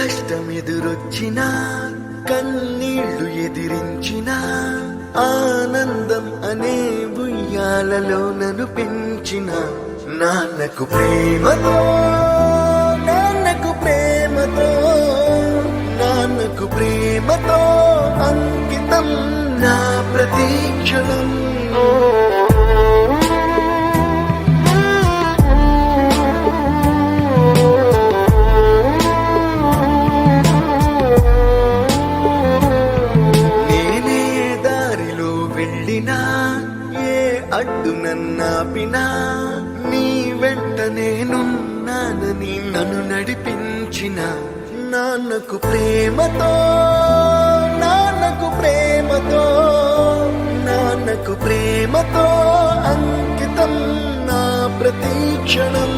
కష్టమెదురొచ్చినా కన్నీళ్లు ఎదిరించినా ఆనందం అనే ఉయ్యాలలో నన్ను పెంచిన నాన్నకు ప్రేమతో నాన్నకు ప్రేమతో నాన్నకు ప్రేమతో అంకితం నా ప్రతీక్షణం. ఏ అడ్డు నన్నాపినా నీ వెంట నేనున్నానని నన్ను నడిపించిన నాన్నకు ప్రేమతో నాన్నకు ప్రేమతో నాన్నకు ప్రేమతో అంకితం నా ప్రతీక్షణం.